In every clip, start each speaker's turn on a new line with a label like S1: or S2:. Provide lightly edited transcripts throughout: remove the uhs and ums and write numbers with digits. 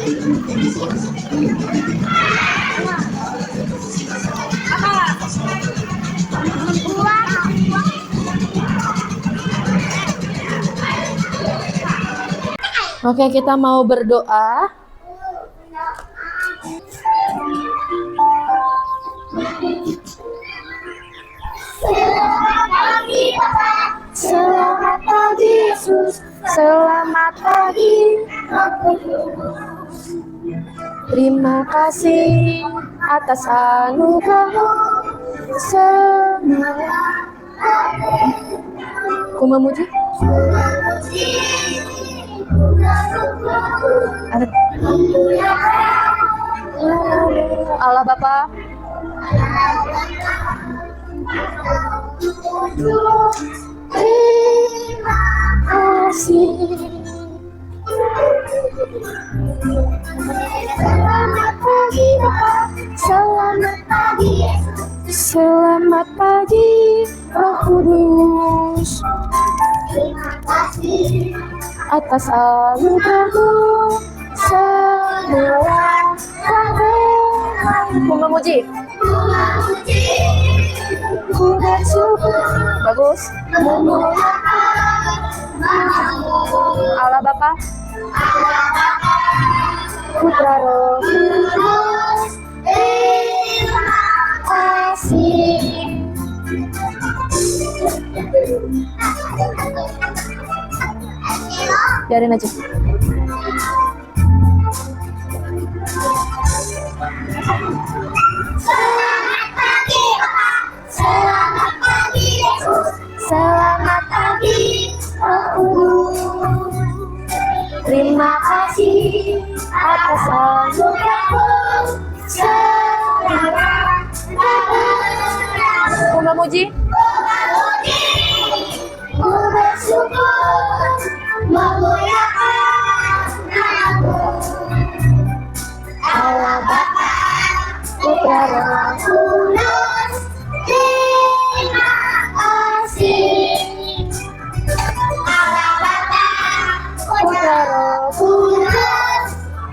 S1: Oke, kita mau berdoa. Selamat pagi Yesus, selamat pagi. Terima kasih atas anugerah-Mu. Ku memuji. Allah Bapa, terima kasih. Selamat pagi Bapak, selamat pagi Yesus, selamat pagi Roh Kudus. Terima kasih atas anugerah-Mu semua kabeh. Ku memuji. Ku bersyukur. Bagus. Allah Bapa, Putra Roh Kudus. Terima kasih. Biarin aja. Selamat pagi Bapak, selamat pagi Yesus, selamat pagi Roh Kudus. Terima kasih atas anugerah-Mu semua kabeh. Ku memuji. Ku bersyukur, memuliakan Nama-Mu. Allah Bapa, Putra Roh Kudus. Terima kasih. Allah Bapa, Putra Roh Kudus.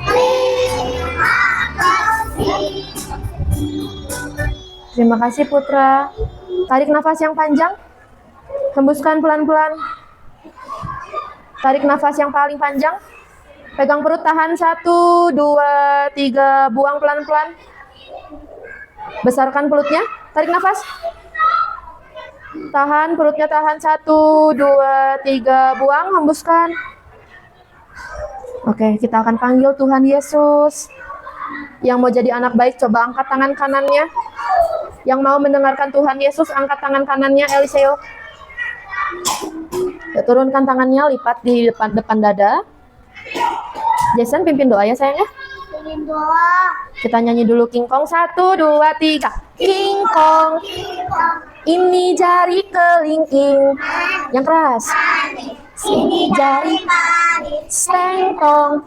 S1: Terima kasih. Terima kasih Putra. Tarik nafas yang panjang. Hembuskan pelan-pelan. Tarik nafas yang paling panjang. Pegang perut, tahan 1, 2, 3. Buang pelan-pelan. Besarkan perutnya. Tarik nafas. Tahan perutnya, tahan 1, 2, 3. Buang, hembuskan. Oke, kita akan panggil Tuhan Yesus. Yang mau jadi anak baik, coba angkat tangan kanannya. Yang mau mendengarkan Tuhan Yesus, angkat tangan kanannya, Eliseo. Ya, turunkan tangannya, lipat di depan dada. Jason, pimpin doa ya sayang ya. Pimpin doa. Kita nyanyi dulu King Kong. 1, 2, 3. King Kong, ini jari kelingking. Yang keras. Ini jari stengkong.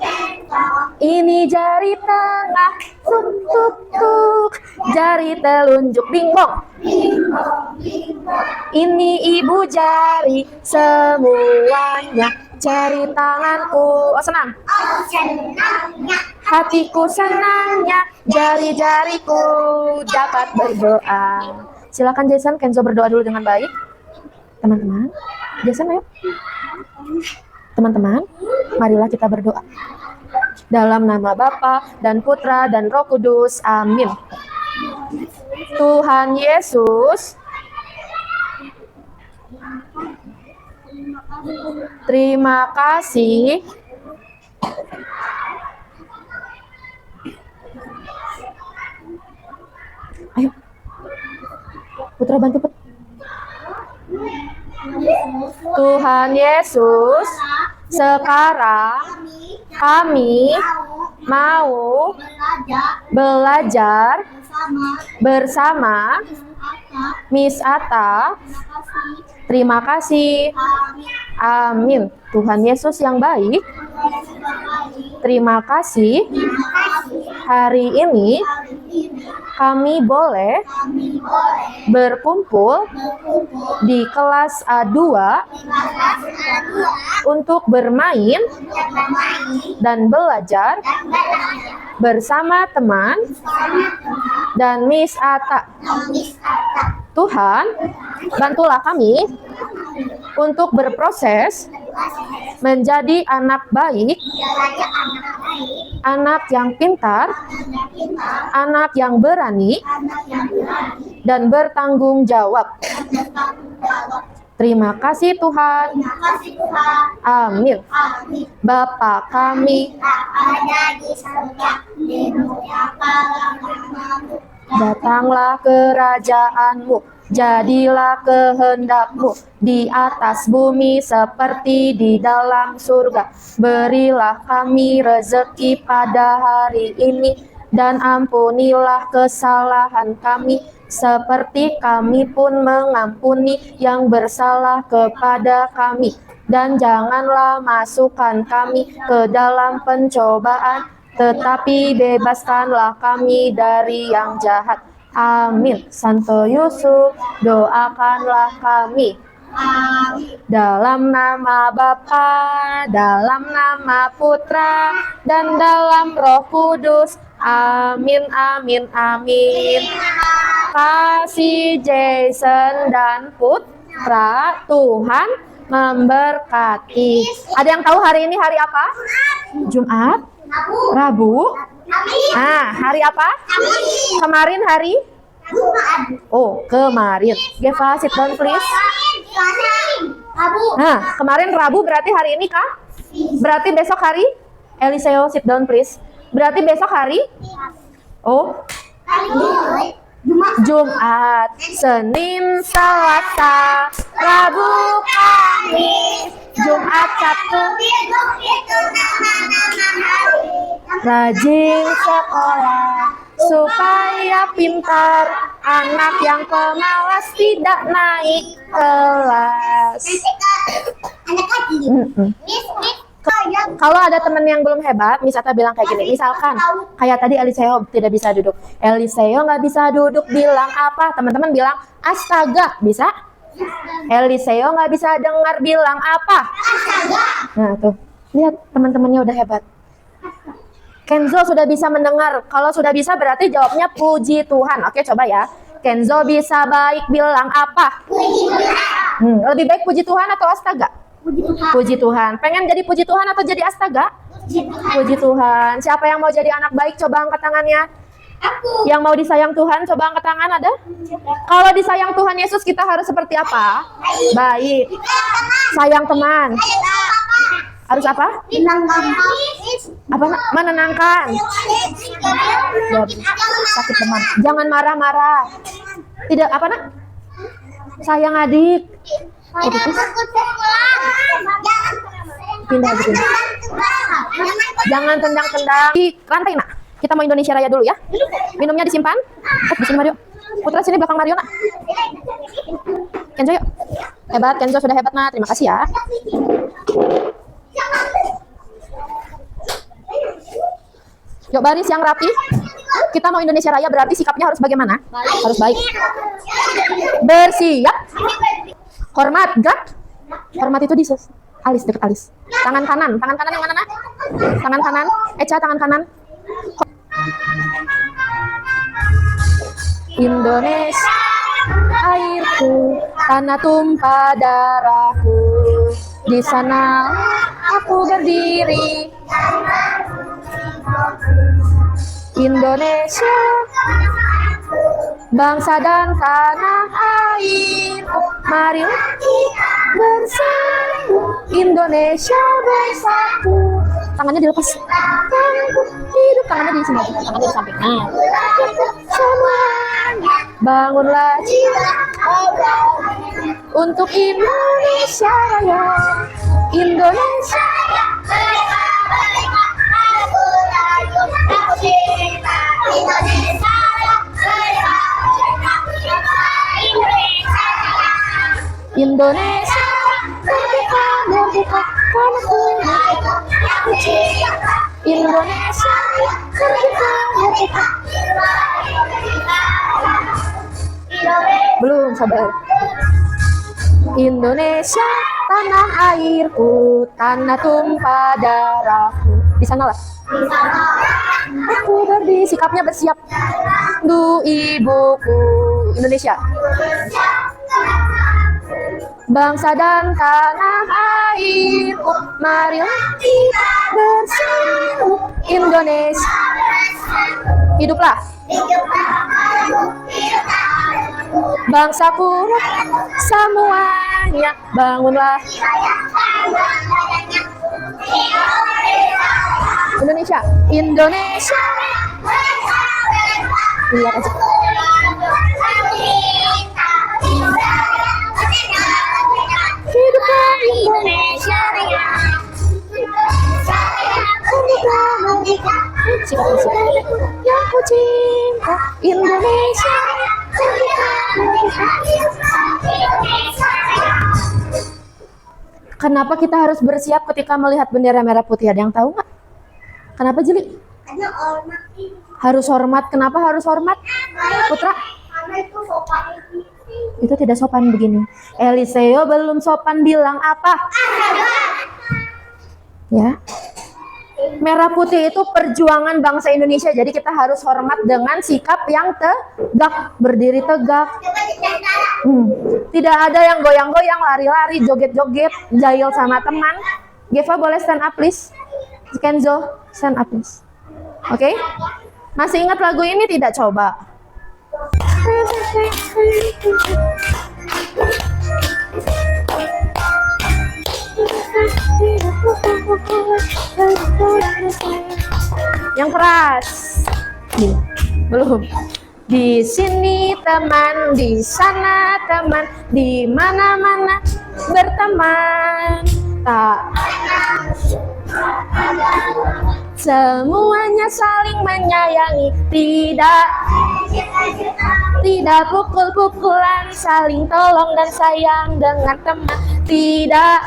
S1: Ini jari tengah. Tuk tuk tuk. Jari telunjuk bingbong. Ini ibu jari semuanya. Jari tanganku, oh senang. Oh senangnya. Hatiku senangnya. Jari-jariku dapat berdoa. Silakan Jason, Kenzo berdoa dulu dengan baik. Teman-teman, Jason ayo. Teman-teman, marilah kita berdoa. Dalam nama Bapa dan Putra dan Roh Kudus, amin. Tuhan Yesus, terima kasih ayo Putra bantu Put. Tuhan Yesus, sekarang kami mau belajar bersama Miss Atta. Terima kasih. Amin. Tuhan Yesus yang baik, terima kasih. Hari ini kami boleh berkumpul di kelas A2 untuk bermain dan belajar bersama teman dan Miss Ata. Tuhan, bantulah kami untuk berproses menjadi anak baik, anak yang pintar, anak yang berani, dan bertanggung jawab. Terima kasih Tuhan. Amin. Bapa kami, datanglah kerajaan-Mu, jadilah kehendak-Mu di atas bumi seperti di dalam surga. Berilah kami rezeki pada hari ini, dan ampunilah kesalahan kami, seperti kami pun mengampuni yang bersalah kepada kami. Dan janganlah masukkan kami ke dalam pencobaan, tetapi bebaskanlah kami dari yang jahat. Amin. Santo Yusuf, doakanlah kami. Dalam nama Bapa, dalam nama Putra, dan dalam Roh Kudus. Amin, amin, amin. Kasih Jason dan Putra, Tuhan memberkati. Ada yang tahu hari ini hari apa? Jumat? Rabu? Nah, hari apa? Kemarin hari? Oh, kemarin. Geva, sit down please. Nah, kemarin Rabu berarti hari ini kah? Berarti besok hari? Eliseo, sit down please. Berarti besok hari? Oh, Jumat, Senin, Selasa, Rabu, Kamis, Jumat, Sabtu. Rajin sekolah supaya pintar, anak yang pemalas tidak naik kelas. Kalau ada teman yang belum hebat, Miss Ata bilang kayak gini. Misalkan, kayak tadi Eliseo tidak bisa duduk. Eliseo nggak bisa duduk, bilang apa? Teman-teman bilang, astaga. Bisa? Eliseo nggak bisa dengar, bilang apa? Astaga. Nah tuh, lihat teman-temannya udah hebat. Kenzo sudah bisa mendengar. Kalau sudah bisa berarti jawabnya puji Tuhan. Oke, coba ya. Kenzo bisa baik, bilang apa? Puji Tuhan. Lebih baik puji Tuhan atau astaga? Puji Tuhan. Pengen jadi puji Tuhan atau jadi astaga? Puji Tuhan. Siapa yang mau jadi anak baik? Coba angkat tangannya. Aku. Yang mau disayang Tuhan, coba angkat tangan, ada? Kalau disayang Tuhan Yesus, kita harus seperti apa? Baik. Sayang teman. Harus apa? Apa? Menenangkan. Sakit teman. Jangan marah-marah. Tidak apa nak? Sayang adik. Pindah aja, pindah. Jangan tendang-tendang di rantai nak. Kita mau Indonesia Raya dulu ya. Minumnya disimpan. Di sini Mario. Putra sini belakang Mario nak. Kenzo yuk. Hebat, Kenzo sudah hebat nak. Terima kasih ya. Yuk baris yang rapi. Kita mau Indonesia Raya berarti sikapnya harus bagaimana? Harus baik. Bersiap. Hormat, God. Hormat itu di alis, dekat alis. Tangan kanan yang mana nak? Tangan kanan. Eca, tangan kanan. Indonesia, airku, tanah tumpah darahku. Di sana aku berdiri. Indonesia, bangsa dan tanah air. Mari kita bersatu, Indonesia bersatu. Tangannya dilepas. Hidup, tangannya di sini, tangannya di samping. Nah, semuanya bangunlah jiwa untuk Indonesia Raya. Indonesia Indonesia merdeka, merdeka, Indonesia merdeka, merdeka. Belum, sabar. Indonesia, tanah airku, tanah tumpah darahku. Di sana lah. Aku sikapnya bersiap. Du ibuku, Indonesia. Bangsa dan tanah airku, marilah kita bersatu. Indonesia. Hiduplah. Bangsaku semuanya, bangunlah. Indonesia, Indonesia. Lihat aja. Hiduplah Indonesia. Yang ku cinta Indonesia. Kenapa kita harus bersiap ketika melihat bendera merah putih? Ada yang tahu nggak? Kenapa, Jeli?
S2: Karena hormat.
S1: Harus hormat. Kenapa harus hormat, Putra?
S2: Karena itu sopan.
S1: Itu tidak sopan begini. Eliseo belum sopan bilang apa? Ya. Merah putih itu perjuangan bangsa Indonesia. Jadi kita harus hormat dengan sikap yang tegak, berdiri tegak. Tidak ada yang goyang-goyang, lari-lari, joget-joget, jahil sama teman. Geva boleh stand up please. Kenzo stand up please. Oke? Masih ingat lagu ini tidak? Coba. Yang keras. Belum. Di sini teman, di sana teman, di mana-mana berteman. Tak. Semuanya saling menyayangi, tidak pukul-pukulan, saling tolong dan sayang dengan teman, tidak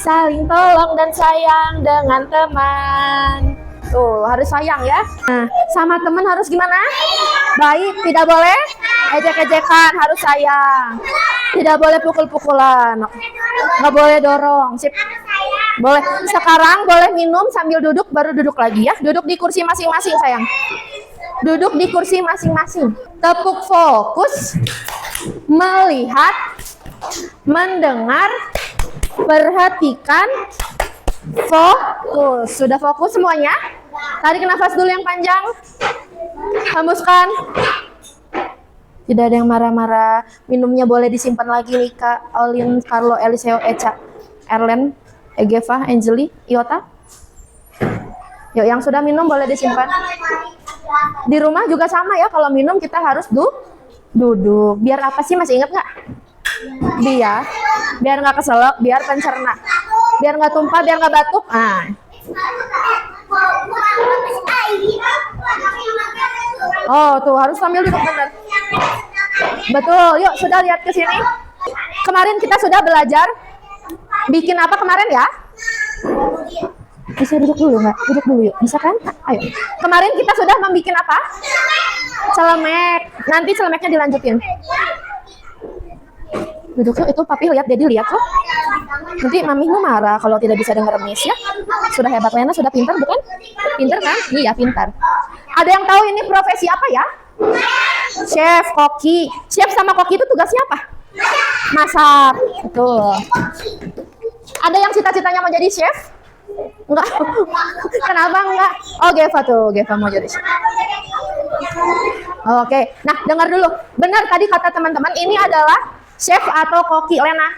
S1: saling tolong dan sayang dengan teman. Tuh, harus sayang ya. Nah, sama teman harus gimana? Baik, tidak boleh ejek-ejekan, harus sayang. Tidak boleh pukul-pukulan. Nggak boleh dorong. Sip. Boleh. Sekarang boleh minum sambil duduk, baru duduk lagi ya. Duduk di kursi masing-masing, sayang. Duduk di kursi masing-masing. Tepuk fokus. Melihat, mendengar, perhatikan, fokus. Sudah fokus semuanya? Tarik nafas dulu yang panjang. Hembuskan. Tidak ada yang marah-marah. Minumnya boleh disimpan lagi nih, Kak. Olin, Carlo, Eliseo, Eca, Erlen, Egeva, Angeli, Iota. Yuk, yang sudah minum boleh disimpan. Di rumah juga sama ya. Kalau minum kita harus duduk. Biar apa sih? Masih ingat nggak? Biar nggak keselak, biar pencerna. Biar nggak tumpah, biar nggak batuk. Nah. Oh, tuh harus sambil duduk benar. Betul. Yuk, sudah lihat ke sini. Kemarin kita sudah belajar bikin apa kemarin ya? Bisa duduk dulu nggak? Duduk dulu yuk. Bisa kan? Ayo. Kemarin kita sudah membuat apa? Celemek. Nanti celemeknya dilanjutin. Duduk yuk. Itu papi lihat, Dedi lihat kok. Nanti mamimu marah kalau tidak bisa dengar Miss ya. Sudah hebat, Lena sudah pintar bukan? Pintar kan? Iya pintar. Ada yang tahu ini profesi apa ya? Chef, koki. Chef sama koki itu tugasnya apa? Masak. Betul. Ada yang cita-citanya mau jadi chef? Enggak. Kenapa enggak? Oh, Geva tuh. Geva mau jadi chef. Oke. Nah, dengar dulu. Benar tadi kata teman-teman, ini adalah chef atau koki, Lena?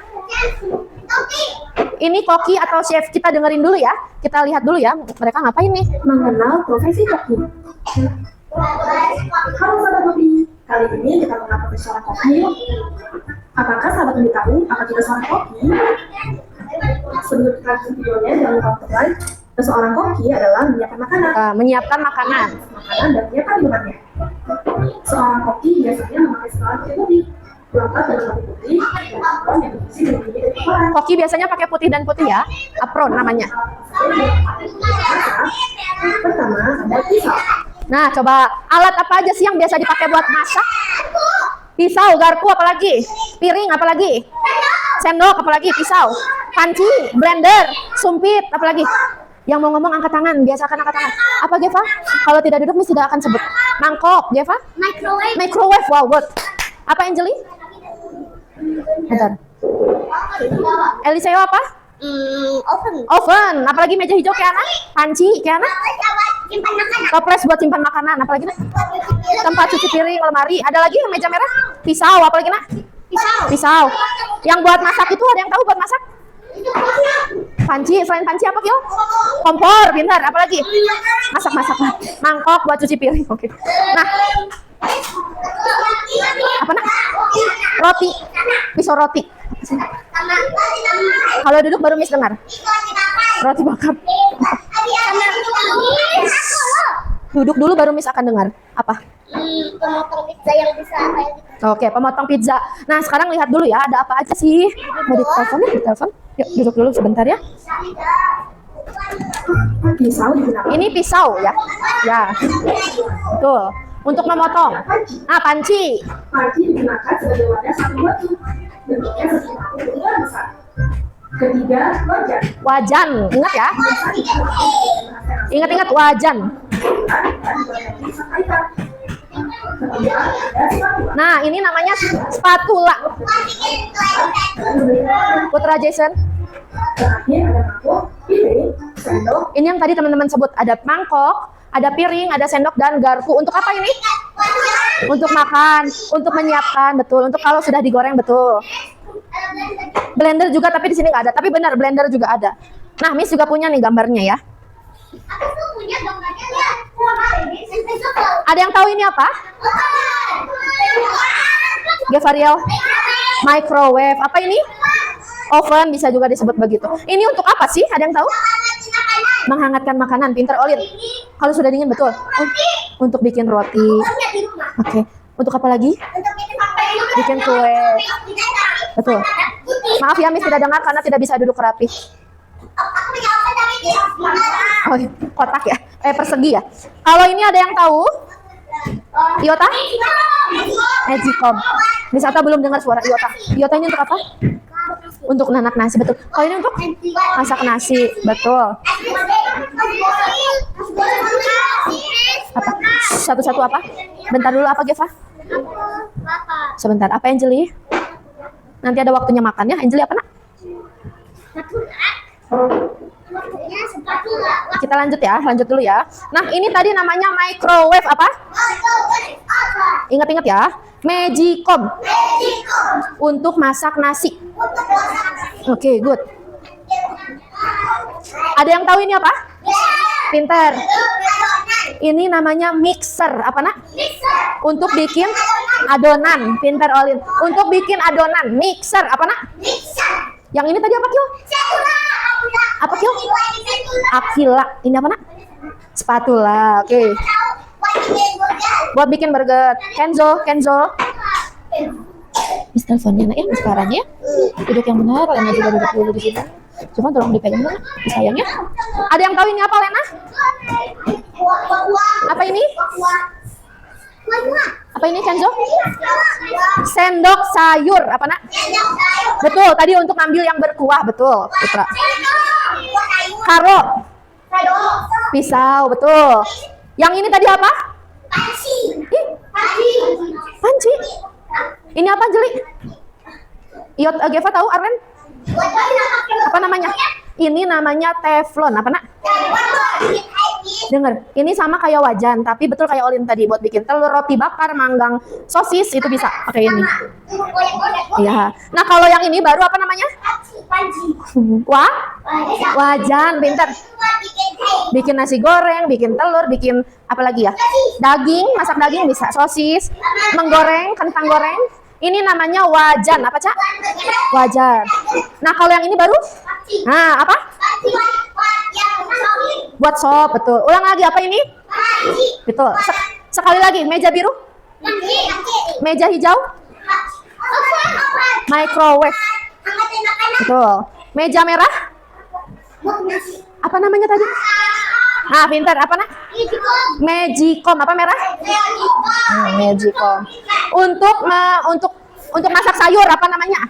S1: Ini koki atau chef? Kita dengerin dulu ya. Kita lihat dulu ya. Mereka ngapain nih?
S3: Mengenal profesi koki. Halo sahabat kopi, kali ini kita mengenal seorang koki. Apakah sahabat kopi tahu apa itu seorang koki? Sebelum kita lanjut videonya, jangan lupa like. Seorang koki adalah menyiapkan makanan.
S1: Menyiapkan makanan.
S3: Makanan dan menyiapkan minumannya. Seorang koki biasanya memakai setelan putih, lengkap dengan kopi putih, dan apron yang berisi dari koran.
S1: Koki biasanya pakai putih dan putih ya. Apron namanya.
S3: Pertama ada pisau.
S1: Nah, coba alat apa aja sih yang biasa dipakai buat masak? Pisau, garpu, apalagi? Piring, apalagi? Sendok, apalagi? Pisau, panci, blender, sumpit, apalagi? Yang mau ngomong angkat tangan, biasakan angkat tangan. Apa, Geva? Kalau tidak duduk, Miss tidak akan sebut. Mangkok, Geva?
S2: Microwave.
S1: Microwave, wow, good. Apa, Angeli? Bentar. Eliseo apa?
S2: Oven.
S1: Oven, apalagi meja hijau, Kiana? Panci, Kiana?
S2: Simpan makanan.
S1: Toples buat simpan makanan, apalagi nak? Tempat cuci piring, lemari. Ada lagi yang meja merah? Pisau, apalagi nak?
S2: Pisau.
S1: Pisau. Yang buat masak itu ada yang tahu buat masak?
S2: Itu masak.
S1: Panci, selain panci apa, Kyo? Kompor, pintar. Apalagi? Masak-masak. Mangkok buat cuci piring, oke. Nah, apa nak? Roti. Pisau roti. Kalau duduk baru Miss dengar. Roti bakar. Duduk dulu baru Miss akan dengar. Apa?
S2: Pemotong pizza yang bisa kayak gitu.
S1: Oke, pemotong pizza. Nah, sekarang lihat dulu ya, ada apa aja sih? Mau ditelepon ya? Ditelepon? Yuk, duduk dulu sebentar ya.
S3: Pisau digunakan
S1: Ini pisau ya. Ya. Betul. Untuk memotong. Nah, panci.
S3: panci digunakan sebagai wadah satu batu. Bentuknya seperti ukuran besar. Ketiga, wajan.
S1: Wajan. Ingat ya. Ingat-ingat wajan. Nah, ini namanya spatula. Putra Jason.
S3: Terakhir ada mangkok, piring, sendok,
S1: Ini yang tadi teman-teman sebut. Ada mangkok, ada piring, ada sendok, dan garpu. Untuk apa ini? Untuk makan, untuk menyiapkan, betul. Untuk kalau sudah digoreng, betul. Blender juga, tapi di sini nggak ada. Tapi benar, blender juga ada. Nah, Miss juga punya nih gambarnya ya.
S2: Aku tuh punya gambarnya lihat.
S1: Ada yang tahu ini apa? Gevariel? Microwave. Apa ini? Oven, bisa juga disebut begitu. Ini untuk apa sih? Ada yang tahu? Menghangatkan makanan. Pinter, Olin. Kalau sudah dingin, betul. Untuk bikin roti. Oke. Untuk apa lagi? Bikin kue. Betul. Maaf ya, Miss tidak dengar karena tidak bisa duduk rapi. Oh, kotak ya? Persegi ya? Kalau ini ada yang tahu? Iota? Magicom. Miss Ata belum dengar suara Iota. Iota ini untuk apa? Untuk nanak nasi, betul. Kalau ini untuk masak nasi, betul. Apa? Satu-satu apa? Bentar dulu, apa, Geva? Sebentar, apa Angeli? Nanti ada waktunya makan ya. Angeli apa nak? Kita lanjut ya, lanjut dulu ya. Nah, ini tadi namanya microwave apa? Ingat-ingat ya. Magicom. Untuk masak nasi. Oke, good. Ada yang tahu ini apa? Pinter. Ini namanya mixer. Apa nak? Untuk bikin adonan. Pinter, Olin. Untuk bikin adonan. Mixer. Apa nak? Yang ini tadi apa, Kyo? Apa, Kyo? Akila. Ini apa nak? Spatula. Oke. Buat bikin burger. Kenzo. Miss teleponnya nak ya, Miss Farahnya ya. Duduk yang benar, Lena juga duduk dulu di sini. Cuma tolong dipegang dulu, sayang ya. Ada yang tahu ini apa, Lena? Apa ini? Apa ini, Kenzo? Sendok sayur. Apa nak? Betul, tadi untuk ambil yang berkuah, betul, Putra. Karo. Pisau, betul. Yang ini tadi apa? Ih, panci. Ini apa, Jeli? Iot, Geva tahu, Arwen? Apa namanya? Ini namanya teflon. Apa nak? Dengar, ini sama kayak wajan, tapi betul kayak Olin tadi buat bikin telur, roti bakar, manggang, sosis itu bisa pakai ini. Iya. Nah, kalau yang ini baru apa namanya? Wajan, pintar. Bikin nasi goreng, bikin telur, bikin apa lagi ya? Daging, masak daging bisa, sosis, menggoreng, kentang goreng. Ini namanya wajan, apa, Cak? Wajan. Nah, kalau yang ini baru? Nah, apa? Buat sop, betul. Ulang lagi, apa ini? Betul. Sekali lagi, meja biru? Meja hijau? Microwave. Betul. Meja merah? Apa namanya tadi? Nah, pintar. Apa nah? Magicom. Apa merah? Magicom. Untuk masak sayur apa namanya?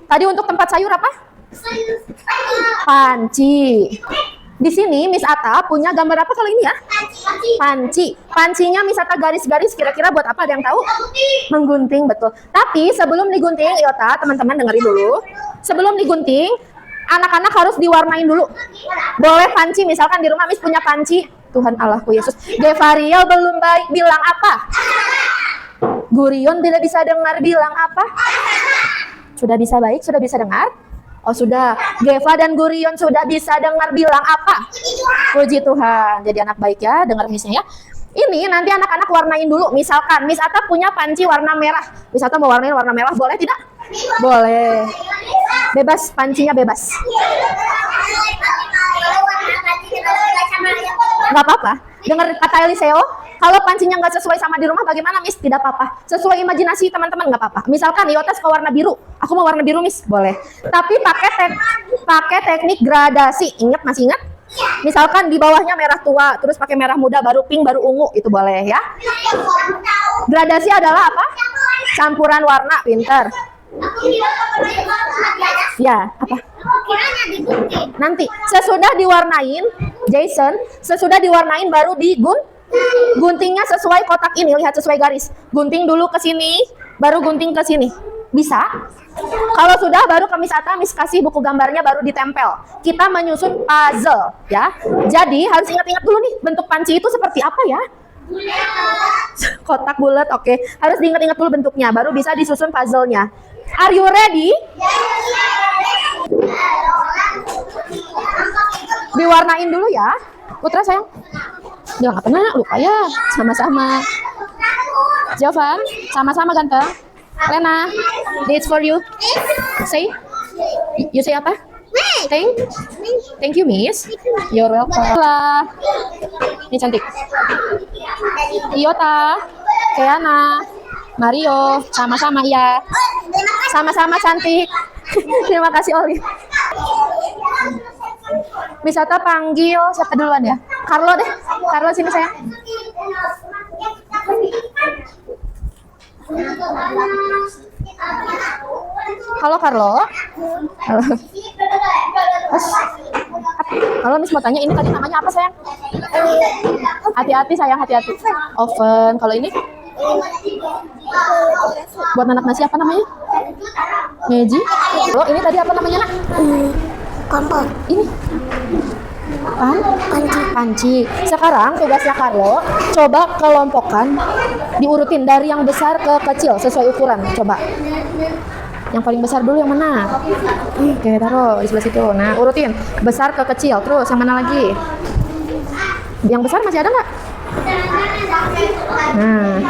S1: Tadi untuk tempat sayur apa? Panci. Di sini Miss Ata punya gambar apa kalau ini ya? Panci. Pancinya Miss Ata garis-garis kira-kira buat apa, ada yang tahu? Menggunting, betul. Tapi sebelum digunting, Iota, teman-teman dengerin dulu. Sebelum digunting, anak-anak harus diwarnain dulu. Boleh panci, misalkan di rumah Miss punya panci. Tuhan Allahku Yesus. Devariel belum baik bilang apa? Gurion tidak bisa dengar bilang apa? Sudah bisa baik, sudah bisa dengar? Oh sudah, Geva dan Gurion sudah bisa dengar bilang apa? Puji Tuhan, jadi anak baik ya, dengar Missnya ya. Ini nanti anak-anak warnain dulu. Misalkan Miss Ata punya panci warna merah. Miss Ata mau warnain warna merah, boleh tidak? Boleh. Bebas, pancinya bebas. Nggak apa-apa. Dengar kata Eliseo, kalau pancinya nggak sesuai sama di rumah, bagaimana Miss? Tidak apa-apa. Sesuai imajinasi teman-teman, nggak apa-apa. Misalkan Iota suka warna biru, aku mau warna biru Miss, boleh. Tapi pakai teknik gradasi. Ingat, masih ingat? Misalkan di bawahnya merah tua, terus pakai merah muda, baru pink, baru ungu, itu boleh ya. Gradasi adalah apa? Campuran warna, pintar. Ya, apa? Nanti sesudah diwarnain, Jason, sesudah diwarnain baru guntingnya sesuai kotak ini, lihat sesuai garis. Gunting dulu ke sini, baru gunting ke sini. Bisa? Kalau sudah baru ke Miss Ata, Miss kasih buku gambarnya baru ditempel. Kita menyusun puzzle, ya. Jadi harus ingat-ingat dulu nih, bentuk panci itu seperti apa ya? Kotak bulat, oke. Harus diingat-ingat dulu bentuknya, baru bisa disusun puzzle-nya. Are you ready? Diwarnain dulu ya. Putra sayang. Dia nggak pernah lupa ya. Sama-sama. Jovan, sama-sama ganteng. Lena, this for you. Say. You say apa? Thank you, Miss. You're welcome. Lah. Ini cantik. Iota, Keana, Mario, sama-sama ya. Sama-sama cantik. Terima kasih Oli. Miss Ata panggil siapa duluan ya? Carlo deh. Carlo sini sayang. Halo Carlo. Halo. Halo Miss mau tanya ini tadi namanya apa sayang? Hati-hati sayang, hati-hati. Oven. Kalau ini? Buat anak nasi apa namanya? Meji. Lo ini tadi apa namanya nak?
S2: Kompor.
S1: Ini. Panci. Sekarang tugasnya Carlo, coba kelompokkan, diurutin dari yang besar ke kecil sesuai ukuran. Coba. Yang paling besar dulu yang mana? Oke, taruh di sebelah situ. Nah, urutin besar ke kecil. Terus yang mana lagi? Yang besar masih ada nggak? Nah,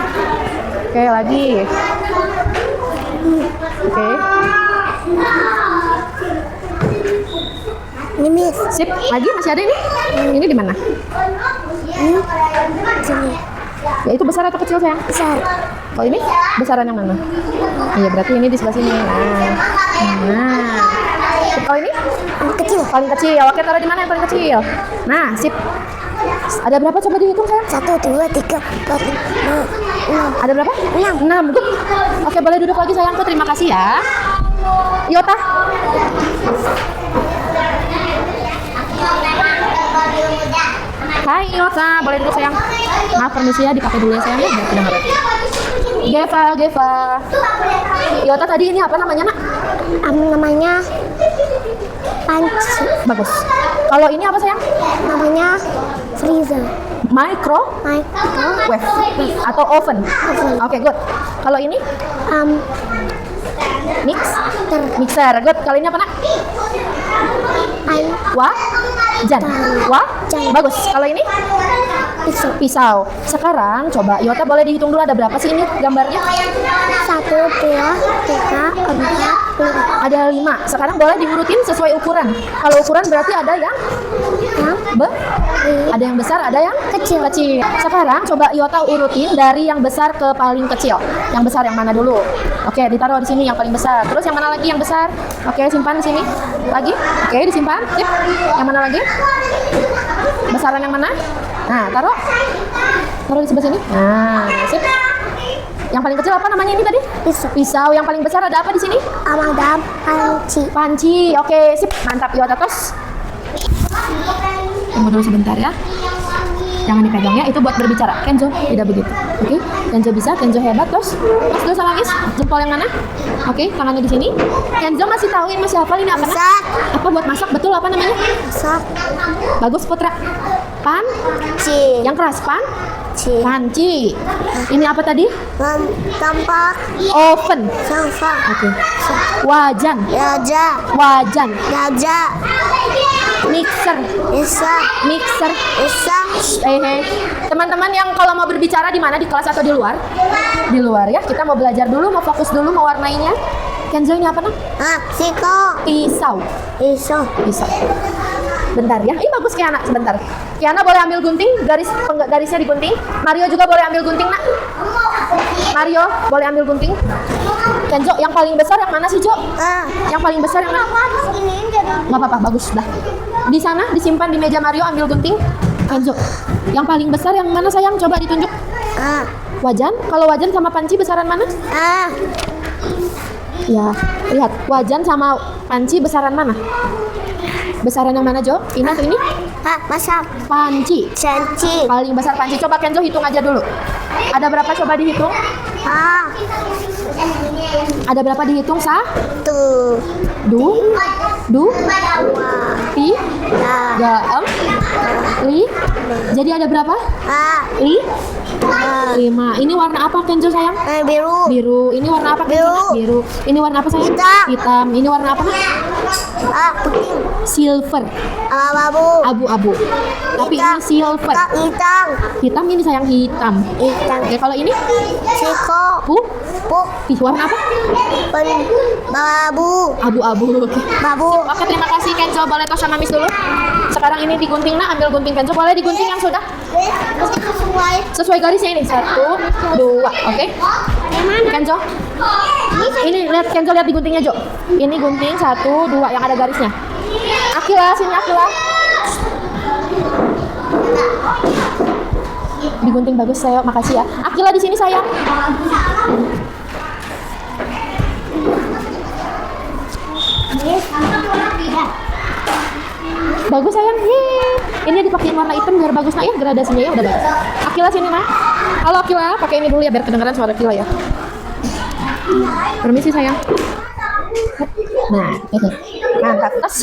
S1: oke lagi. Oke.
S2: Ini Miss.
S1: Sip, lagi masih ada ini? Ini di mana?
S2: Sini.
S1: Ya itu besar atau kecil sayang?
S2: Besar.
S1: Kalau ini besaran yang mana? Iya berarti ini di sebelah sini. Nah. Kalau ini?
S2: Kecil.
S1: Paling kecil. Oke, taruh di mana yang paling kecil? Nah, sip. Ada berapa coba dihitung sayang?
S2: 1, 2, 3, 4, 5, 6.
S1: Ada berapa? 6. Good. Oke, boleh duduk lagi sayangku. Terima kasih ya. Iota. Hai Iota, boleh duduk sayang. Maaf permisi ya, dipakai dulu ya sayang ya. Biar kedengeran. Geva. Iota tadi ini apa namanya nak?
S2: Namanya panci.
S1: Bagus. Kalau ini apa sayang?
S2: Namanya freezer.
S1: Microwave atau oven. Oke, good. Kalau ini? Mixer. Good. Kalau ini apa nak? Wajan. Bagus. Kalau ini? Pisau. Sekarang coba Iota boleh dihitung dulu ada berapa sih ini gambarnya?
S2: 1, 2, 3, 4, 5.
S1: Ada 5. Sekarang boleh diurutin sesuai ukuran. Kalau ukuran berarti ada yang Ada yang besar, ada yang
S2: Kecil.
S1: kecil. Sekarang coba Iota urutin dari yang besar ke paling kecil. Yang besar yang mana dulu? Oke, ditaruh di sini yang paling besar. Terus yang mana lagi yang besar? Oke, simpan di sini. Lagi? Oke, disimpan. Sip. Yang mana lagi? Besaran yang mana? Nah, taruh. Taruh di sebelah sini. Nah, sip. Yang paling kecil apa namanya ini tadi?
S2: Pisau.
S1: Pisau. Yang paling besar ada apa di sini?
S2: Amadam panci.
S1: Panci. Oke, sip. Mantap Iota, terus. Tunggu dulu sebentar ya. Jangan dipegang ya, itu buat berbicara. Kenzo tidak begitu. Oke, Kenzo bisa, Kenzo hebat. Terus dulu sama Miss, jempol yang mana? Oke, tangannya di sini. Kenzo masih tahu ini, masih hafal ini apa?
S2: Masak.
S1: Apa buat masak? Betul, apa namanya?
S2: Masak.
S1: Bagus Putra. Pan,
S2: Ci.
S1: yang keras pan,
S2: Ci.
S1: panci. Ini apa tadi?
S2: Tampak.
S1: Oven.
S2: Sofa.
S1: Oke. Wajan,
S2: Raja.
S1: wajan.
S2: Raja.
S1: Mixer,
S2: Isa.
S1: mixer.
S2: Isa.
S1: Teman-teman yang kalau mau berbicara di mana, di kelas atau di luar? Di luar ya. Kita mau belajar dulu, mau fokus dulu, mau warnainya. Kenzo ini apa nak?
S2: Siko.
S1: Pisau.
S2: Iso.
S1: Pisau. Bentar ya. Ini bagus Kiana, sebentar. Kiana boleh ambil gunting, garisnya digunting. Mario juga boleh ambil gunting nak. Mario boleh ambil gunting. Kenzo, yang paling besar yang mana sih Jo? Yang paling besar yang mana?
S2: Ini jadi.
S1: Nggak apa-apa, bagus dah. Di sana disimpan di meja Mario, ambil gunting. Kenzo, yang paling besar yang mana sayang? Coba ditunjuk. Wajan. Kalau wajan sama panci besaran mana? Ya, lihat. Wajan sama panci besaran mana? Besaran yang mana Jo? Ini atau ini?
S2: Masak.
S1: Panci.
S2: Canci.
S1: Paling besar panci. Coba Kenzo hitung aja dulu. Ada berapa? Coba dihitung. Ada berapa dihitung?
S2: Tuh.
S1: Du, ti,
S2: Ya.
S1: gaem, li. Jadi ada berapa? Li, 5. Ini warna apa Kenzo sayang?
S2: Biru.
S1: Biru. Ini warna apa Kenzo? Biru. Ini warna apa sayang?
S2: Hitam.
S1: Hitam. Ini warna apa?
S2: Putih.
S1: Silver.
S2: Abu.
S1: Abu-abu. Tapi ini silver.
S2: Hitam.
S1: Hitam ini sayang, hitam.
S2: Hitam.
S1: Oke, kalau ini
S2: Siko.
S1: puk.
S2: Puk.
S1: Warna apa?
S2: Babu.
S1: Abu-abu. Oke.
S2: Babu.
S1: Oke, terima kasih Kenzo. Boleh tos sama Miss dulu. Sekarang ini digunting nak, ambil gunting Kenzo. Boleh digunting yang sudah sesuai garisnya ini. 1, 2. Oke. Kenzo. Ini lihat Kenzo, lihat diguntingnya Jo. Ini gunting 1, 2 yang ada garisnya. Akila, sini Akila. Digunting bagus saya, makasih ya. Akila di sini sayang. Bagus sayang. Yeay. Ini dipakein warna hitam biar bagus nak ya, gradasinya ya udah bagus. Akila sini nak. Halo Akila, pakai ini dulu ya biar kedengaran suara Akila ya. Permisi sayang. Nah, oke. Mantap. Tes.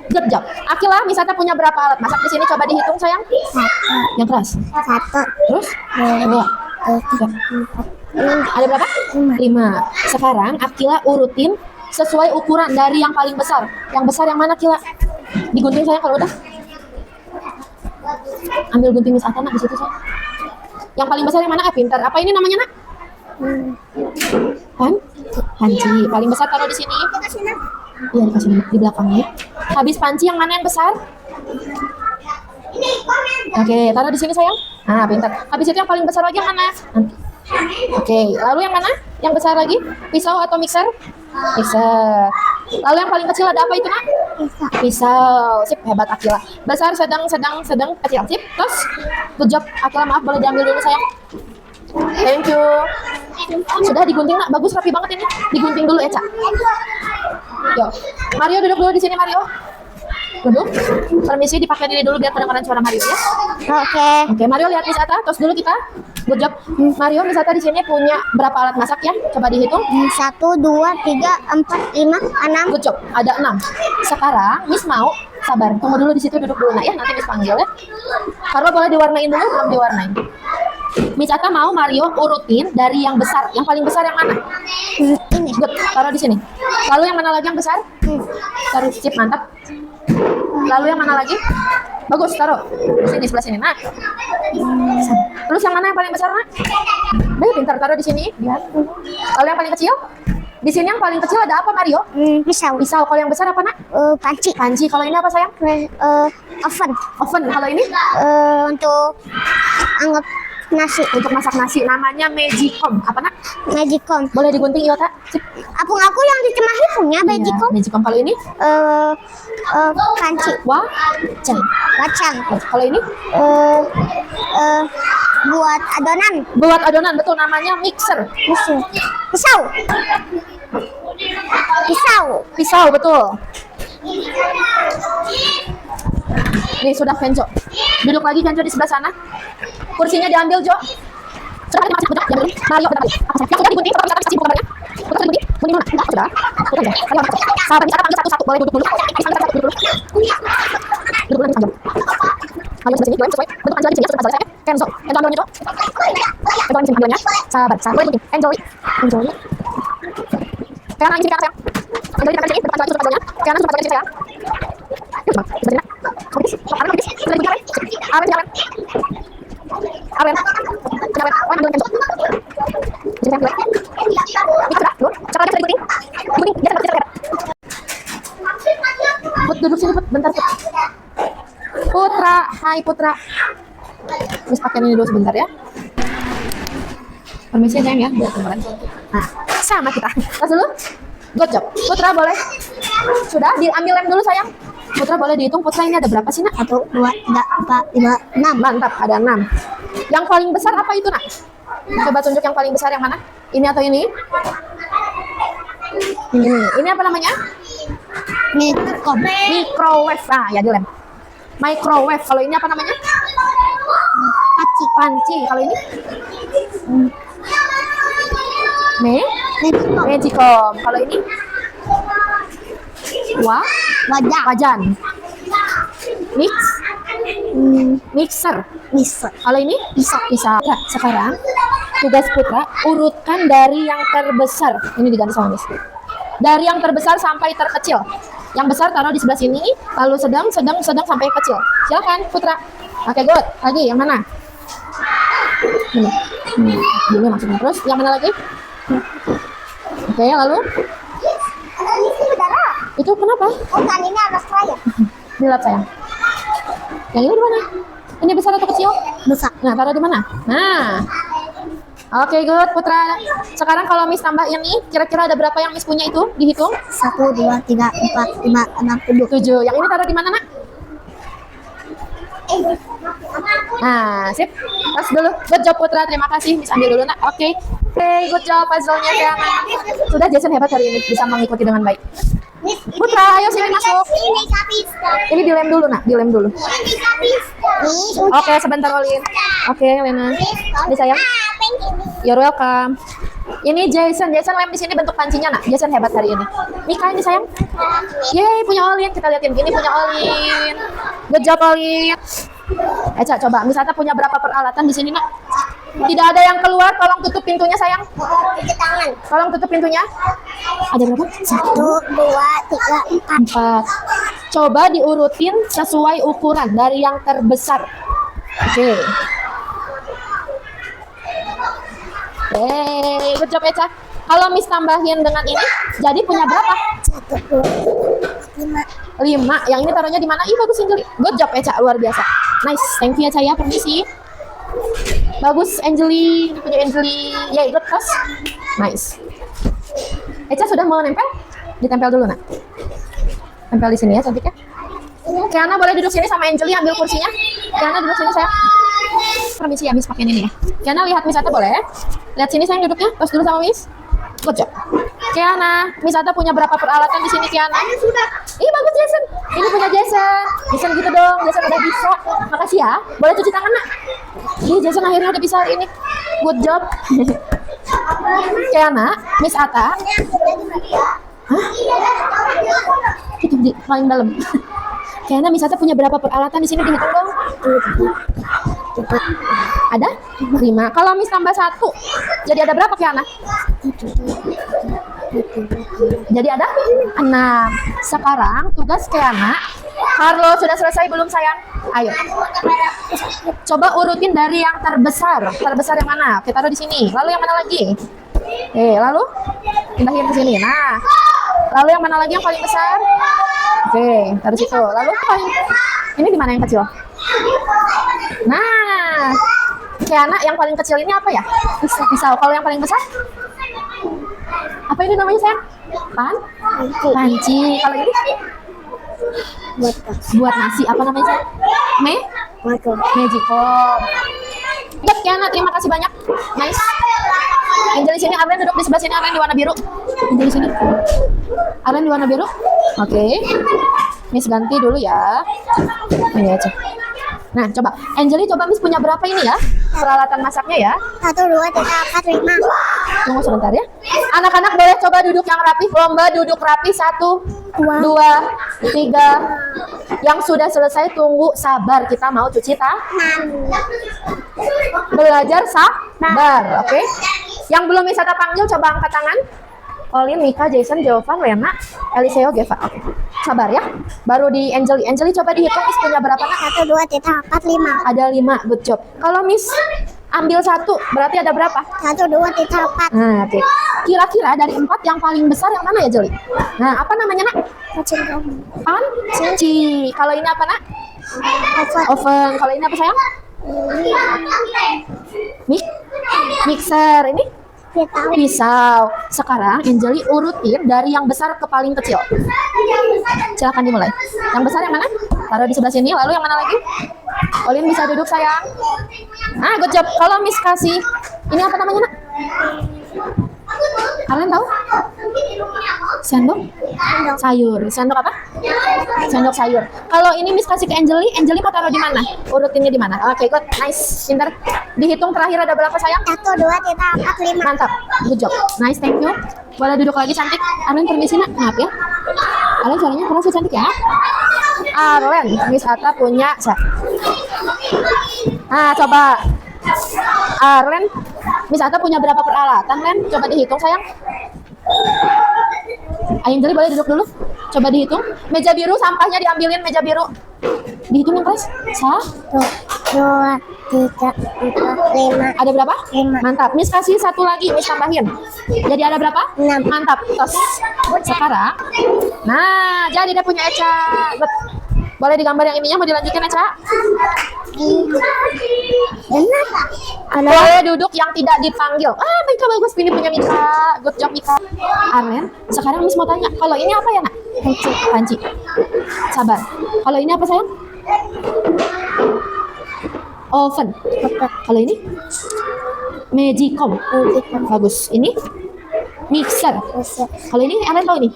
S1: Good job. Akila, Misata punya berapa alat masak di sini? Coba dihitung sayang. 1. Yang keras.
S2: 1.
S1: Terus? 2. 3. Ada berapa? 5. Sekarang Akila urutin sesuai ukuran dari yang paling besar. Yang besar yang mana Akila? Digunting sayang kalau udah. Ambil gunting Miss Ata nak di situ sayang. Yang paling besar yang mana? Pintar. Apa ini namanya nak? Panci. Paling besar taruh di sini. Iya, dikasih nama di belakangnya. Habis panci yang mana yang besar? Oke, taruh di sini sayang. Nah, pintar. Habis itu yang paling besar lagi yang mana? Oke, lalu yang mana? Yang besar lagi? Pisau atau mixer? Mixer. Lalu yang paling kecil ada apa itu nak? Pisau. Sip, hebat Akila. Besar, sedang, kecil. Sip. Terus, good job Akila, maaf boleh diambil dulu sayang. Thank you. Sudah digunting nak, bagus rapi banget ini. Digunting dulu Eca. Yo, Mario duduk dulu di sini Mario. Duduk. Permisi dipakai diri dulu biar kedengaran suara Mario ya. Oke, Mario lihat Miss Ata, terus dulu kita. Good job. Mario, Miss Ata di sini punya berapa alat masak ya? Coba dihitung.
S2: 1, 2, 3, 4, 5, 6.
S1: Good job. Ada 6. Sekarang Miss mau sabar. Tunggu dulu di situ, duduk dulu nak ya. Nanti Miss panggil ya. Karena boleh diwarnain dulu, belum diwarnain. Miss Ata mau Mario urutin dari yang besar. Yang paling besar yang mana?
S2: Ini.
S1: Good. Taruh di sini. Lalu yang mana lagi yang besar? Taruh, sip, mantap. Lalu yang mana lagi? Bagus, taruh. Di sini, sebelah sini. Nah. Terus yang mana yang paling besar, nak? Baik, pintar, taruh di sini. Lihat. Lalu yang paling kecil? Di sini yang paling kecil ada apa, Mario?
S2: Pisau.
S1: Pisau. Kalau yang besar apa, Nak?
S2: Panci.
S1: Panci. Kalau ini apa, sayang?
S2: Oven.
S1: Oven. Kalau ini
S2: Untuk anget nasi.
S1: untuk masak nasi. Namanya Magicom. Apa, Nak?
S2: Magicom.
S1: Boleh digunting, iya, Kak? Sip.
S2: Aku yang di Cimahi punya Magicom.
S1: Iya, Magicom. Kalau ini
S2: Panci.
S1: wajan.
S2: Kacang.
S1: Kalau ini
S2: Buat adonan.
S1: buat adonan, betul, namanya mixer.
S2: Pisau.
S1: Pisau, betul. Nih sudah Kenjo. Duduk lagi Kenjo di sebelah sana. Kursinya diambil, Jo. Sudah ada masih diambil. Mario sudah balik. Yang sudah digunting, kalau bisa kasih bukan Sudah digunting. Gunting mana? Enggak, sudah. Sudah ya. Ayo, sahabat bicara panggil satu-satu. Boleh duduk dulu. Bisa satu duduk dulu. Duduk dulu panggil. Ayo sebelah sini, sesuai. Bentuk panggil lagi sini sudah saya. Kenzo. Kenzo ambilnya, Jo. Kenzo ambil panggilnya. Sahabat. Boleh gunting. Enjoy. Kayak anak ini sayang. Enjoy makan sini, bentuk panggil lagi sudah panggilnya. Kayak anak sudah panggil sini sayang. Yuk, coba. Sebenarnya. Habis. Sekarang habis. Sudah digunting. Awen, jalan. Awen. Awen. Awen ambil Kenzo. Sini sayang. Ini sudah. Dulu. Sekarang sudah digunting. Gunting. Dia seperti saya. Put, duduk sini, Put. Bentar, Put. Putra. Hai, Putra. Terus pakai ini dulu sebentar ya. Permisi sayang ya, buat kemarin. Nah, sama kita. Tas dulu. Good job. Putra boleh. Sudah, diambil lem dulu sayang. Putra boleh dihitung. Putra ini ada berapa sih, Nak?
S2: 1, 2, 3, 4, 5, 6.
S1: Mantap, ada 6. Yang paling besar apa itu, Nak? Coba tunjuk yang paling besar yang mana? Ini atau ini? Ini apa namanya?
S2: Magicom.
S1: Microwave. Ah, ya dilem. Microwave. Kalau ini apa namanya? Panci. Kalau ini?
S2: Magicom.
S1: Magicom. Kalau ini? Wajan. Mixer. Kalau ini? Bisa. Nah, sekarang tugas Putra urutkan dari yang terbesar. Ini diganti sama Miss. Dari yang terbesar sampai terkecil. Yang besar taruh di sebelah sini, lalu sedang sampai kecil. Silakan Putra. Oke, good. Lagi yang mana? Ini maksudnya. Terus yang mana lagi? Oke, lalu? Itu kenapa?
S2: Bukan, ini anak saya.
S1: Dilap sayang. Yang ini di mana? Ini besar atau kecil?
S2: Besar.
S1: Nah, taruh di mana? Nah. Oke, good, Putra. Sekarang kalau Miss tambah ini, kira-kira ada berapa yang Miss punya itu? Dihitung?
S2: 1, 2, 3, 4, 5, 6,
S1: 7. Yang ini taruh di mana, Nak? Nah, sip. Tas dulu. Good job, Putra. Terima kasih. Miss ambil dulu, Nak. Oke. Good job puzzle-nya, sayang. Sudah, Jason hebat hari ini. Bisa mengikuti dengan baik. Putra, ayo sini masuk. Ini dilem dulu, Nak. Dilem dulu. Oke, sebentar, Olin. Oke, Lena. Ini sayang. You're welcome. Ini Jason lem di sini bentuk pancinya, Nak. Jason hebat hari ini. Mika ini sayang. Yeay, punya Olin. Kita liatin. Ini punya Olin. Good job, Olin. Eca, coba. Misata punya berapa peralatan di sini, Nak? Tidak ada yang keluar. Tolong tutup pintunya, sayang. Tolong tutup pintunya. Ada berapa?
S2: 1, 2, 3, 4.
S1: 4. Coba diurutin sesuai ukuran dari yang terbesar. Oke. Good job, Eca. Kalau Miss tambahin dengan ini, jadi punya berapa?
S2: 1, 2, 5.
S1: 5. Yang ini taruhnya di mana? Ih, bagus Angeli. Good job, Eca. Luar biasa. Nice. Thank you, Eca ya. Permisi. Bagus, Angeli. Ini punya Angeli. Yay, good toss. Nice. Eca sudah mau nempel? Ditempel dulu, Nak. Tempel di sini ya, cantik ya. Kiana boleh duduk sini sama Angeli, ambil kursinya. Kiana duduk sini, sayang. Permisi ya, Miss pakai ini ya. Kiana lihat Miss Ata boleh? Lihat sini sayang duduknya. Terus dulu sama Miss. Good job. Kiana, Miss Ata punya berapa peralatan di sini, Kiana? Ih, bagus Jason. Ini punya Jason. Jason gitu dong. Jason udah bisa. Makasih ya. Boleh cuci tangan, Nak. Ih, Jason akhirnya udah bisa hari ini. Good job. Kiana, Miss Ata. Hah? Itu di paling dalam. Kiana, Miss Ata punya berapa peralatan di sini, dihitung dong. Ada 5. Kalau Miss tambah 1, jadi ada berapa, Kiana? Jadi ada 6. Sekarang tugas Kiana. Carlo sudah selesai belum, sayang? Ayo. Coba urutin dari yang terbesar. Terbesar yang mana? Kita taruh di sini. Lalu yang mana lagi? Lalu pindahin ke sini. Nah, lalu yang mana lagi yang paling besar? Oke, taruh situ. Lalu paling ini di mana yang kecil? Nah, Kiana yang paling kecil ini apa ya? Pisau. Kalau yang paling besar? Apa ini namanya sayang? Panci. Kalau ini? Buat nasi. Apa namanya sayang? Magicom. Yap, Kiana, terima kasih banyak. Nice. Angel di sini, Arlen duduk di sebelah sini. Arlen di warna biru. Angel di sini. Arlen di warna biru. Oke. Miss ganti dulu ya. Ini aja. Nah, coba. Angeli, coba Miss punya berapa ini ya? Peralatan masaknya ya.
S2: 1, 2, 3, 4, 5.
S1: Tunggu sebentar ya. Anak-anak boleh coba duduk yang rapi. Lomba duduk rapi. 1, 2, 3. Yang sudah selesai tunggu sabar. Kita mau cuci tangan. Belajar sabar, oke? Yang belum bisa kita panggil coba angkat tangan. Olin, Mika, Jason, Jovan, Lena, Eliseo, Geva. Oke. Sabar ya. Baru di Angeli. Angeli coba dihitung Miss punya berapa nak?
S2: 1, 2, 3, 4, 5.
S1: Ada 5. Good job. Kalau Miss ambil 1, berarti ada berapa?
S2: 1, 2, 3, 4.
S1: Nah, oke. Kira-kira dari 4 yang paling besar yang mana ya, Jeli? Nah, apa namanya, Nak? Panci. Kalau ini apa, Nak? Oven. Kalau ini apa, sayang? Mixer. Ini? Pisau. Sekarang Angeli urutin dari yang besar ke paling kecil. Silakan dimulai. Yang besar yang mana? Taruh di sebelah sini. Lalu yang mana lagi? Olin bisa duduk sayang. Ah, good job. Kalau Miss kasih, ini apa namanya nak? Kalian tahu? Sendok sayur. Sendok apa? Sendok sayur. Kalau ini Miss kasih ke Angeli, Angeli mau taruh di mana? Urutinnya di mana? Oke, good, nice, pintar. Dihitung terakhir ada berapa sayang?
S2: 1, 2, 3, 4, 5.
S1: Mantap, good job, nice, thank you. Boleh duduk lagi cantik. Arlen permisi nak, maaf ya. Arlen suaranya keras ya cantik ya. Arlen, Miss Atta punya. Nah, coba. Arlen, Miss Atta punya berapa peralatan, Len? Coba dihitung sayang. Angeli boleh duduk dulu. Coba dihitung. Meja biru sampahnya diambilin meja biru. Dihitung yang keras.
S2: 1, 2, 3, 4, 5.
S1: Ada berapa?
S2: 5.
S1: Mantap. Miss kasih satu lagi, Miss tambahin. Jadi ada berapa?
S2: 6.
S1: Mantap. Terus sekarang. Nah, jadi dia punya Eca. Good. Boleh digambar yang ininya, mau dilanjutin Eca?
S2: Benar.
S1: Boleh duduk yang tidak dipanggil. Ah, Mika bagus, pilih punya Mika. Good job Mika. Arlen, sekarang Miss mau tanya, kalau ini apa ya nak? Panci. Sabar. Kalau ini apa sayang? Oven. Kalau ini? Magicom. Bagus. Ini? Mixer. Kalau ini Arlen tahu ini?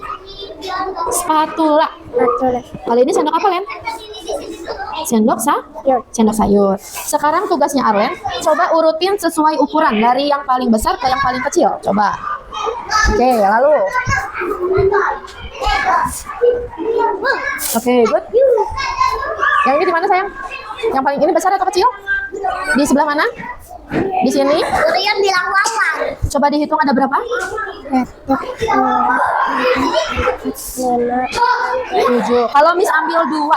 S1: Spatula. Kalau ini sendok apa Len? Sendok sayur. Sekarang tugasnya Arlen, coba urutin sesuai ukuran dari yang paling besar ke yang paling kecil. Coba. Oke, lalu. Oke, good. Yang ini di mana sayang? Yang paling ini besar atau kecil? Di sebelah mana? Di sini.
S2: Urian bilang wawan.
S1: Coba dihitung ada berapa?
S2: 1, 2, 3, 4, 5.
S1: 7. Kalau Miss ambil 2,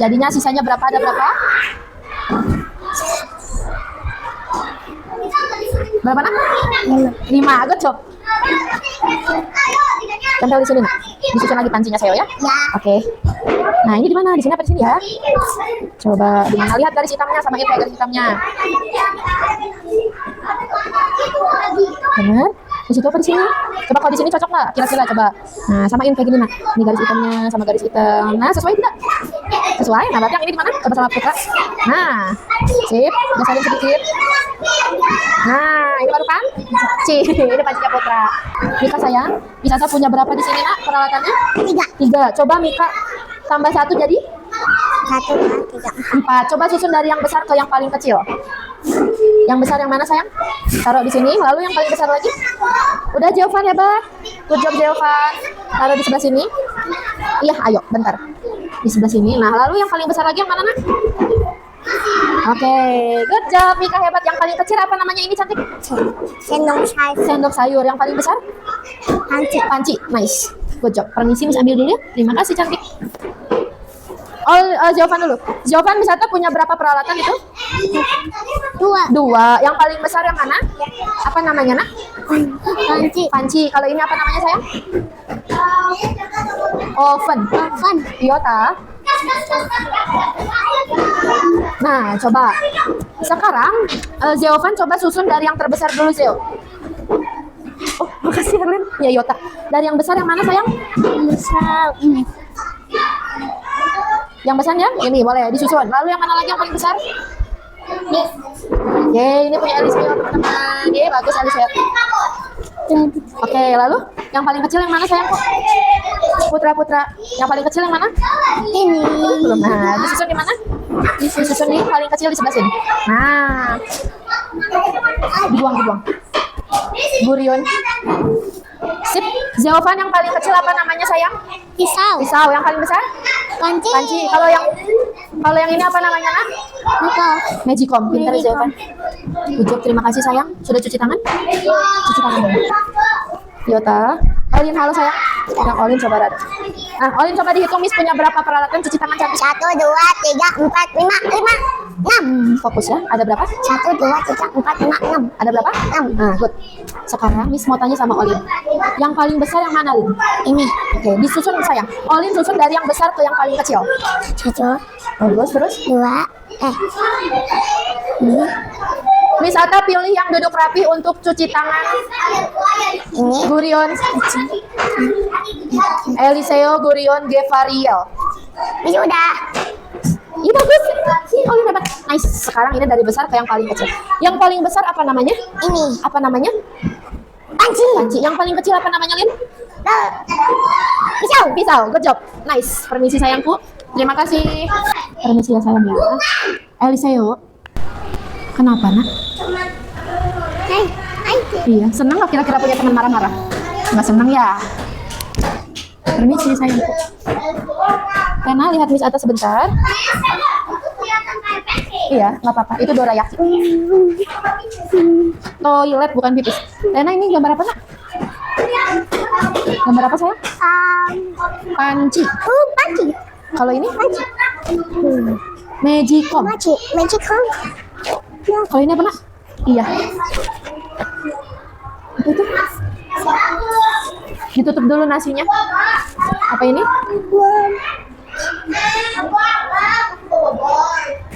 S1: jadinya sisanya berapa? Ada berapa? Berapa nak? 5. Good job. Tempel di sini nak. Disusun lagi pancinya saya ya. Oke. Nah ini di mana? Di sini apa di sini ya? Coba di mana? Lihat garis hitamnya, samain kayak garis hitamnya. Benar? Di situ apa di sini? Coba kalau di sini cocok nggak? Kira-kira coba. Nah samain kayak gini nak. Ini garis hitamnya sama garis hitam. Nah sesuai tidak? Sesuai. Nah berarti yang ini di mana? Coba sama Putra. Nah, sip. Geserin sedikit. Nah ini baru kan? Ini pancinya Putra. Mika sayang, Mika punya berapa di sini nak peralatannya? 3. Coba Mika tambah 1 jadi
S2: 1, 2, 3,
S1: 4. Coba susun dari yang besar ke yang paling kecil. Yang besar yang mana sayang? Taruh di sini. Lalu yang paling besar lagi? Udah Jovan hebat. Good job Jovan. Taruh di sebelah sini. Iya, ayo bentar. Di sebelah sini. Nah, lalu yang paling besar lagi yang mana nak? Oke, good job Mika hebat. Yang paling kecil apa namanya ini cantik? Sendok sayur. Yang paling besar? Panci. Nice. Good job. Permisi Miss ambil dulu ya. Terima kasih cantik. Jawaban dulu. Jawaban wisata punya berapa peralatan itu? Dua. Yang paling besar yang mana? Apa namanya, Nak?
S2: Panci.
S1: Panci. Kalau ini apa namanya, sayang? Oven. Iota. Nah, coba. Sekarang Zeovan coba susun dari yang terbesar dulu, Zeo. Oh, makasih Herlin. Ya, Iota. Dari yang besar yang mana, sayang?
S2: Misal ini.
S1: Yang besar ya? Ini boleh disusun. Lalu yang mana lagi yang paling besar? Oke, ini punya Eliseo, teman-teman. Oke, bagus Eliseo. Oke, lalu yang paling kecil yang mana, sayang? Putra. Yang paling kecil yang mana?
S2: Ini.
S1: Belum. Nah, disusun di mana? Disusun nih paling kecil di sebelah sini. Nah, dibuang. Gurion. Sip. Zeovan yang paling kecil apa namanya, sayang?
S2: Pisau.
S1: Pisau. Yang paling besar?
S2: Panci.
S1: Panci. Kalau yang ini apa namanya, Nak? Magicom. Pintar Zeovan. Ujuk, terima kasih sayang. Sudah cuci tangan? Cuci tangan dulu. Yota. Olin, halo sayang. Yang Olin coba ada. Nah, Olin coba dihitung Miss punya berapa peralatan cuci tangan cantik.
S2: 1, 2, 3, 4, 5, 6.
S1: Fokus ya. Ada berapa?
S2: 1, 2, 3, 4, 5, 6.
S1: Ada berapa? 6. Nah, good. Sekarang Miss mau tanya sama Olin. Yang paling besar yang mana, Lin?
S2: Ini.
S1: Oke, disusun sayang. Olin susun dari yang besar ke yang paling kecil.
S2: 1,
S1: Bagus, terus.
S2: 2, ini.
S1: Miss Ata pilih yang duduk rapi untuk cuci tangan.
S2: Ini.
S1: Gurion. Eliseo, Gurion, Gevariel.
S2: Ini udah.
S1: Iya bagus. Olin hebat. Nice. Sekarang ini dari besar ke yang paling kecil. Yang paling besar apa namanya?
S2: Ini.
S1: Apa namanya? Panci. Yang paling kecil apa namanya, Lin? Pisau. Good job. Nice. Permisi sayangku. Terima kasih. Permisi ya sayang ya. Eliseo. Kenapa, Nak? Iya, senang nggak kira-kira punya teman marah-marah? Nggak senang ya? Permisi sayangku. Karena lihat Miss Ata sebentar. Iya, nggak apa-apa. Itu dorayaki. Toilet bukan pipis. Lena, ini gambar apa, Nak? Gambar apa sayang? Panci.
S2: Panci.
S1: Kalau ini? Magicom.
S2: Magicom.
S1: Kalau ini apa, Nak? Iya. Apa itu? Ditutup dulu nasinya. Apa ini?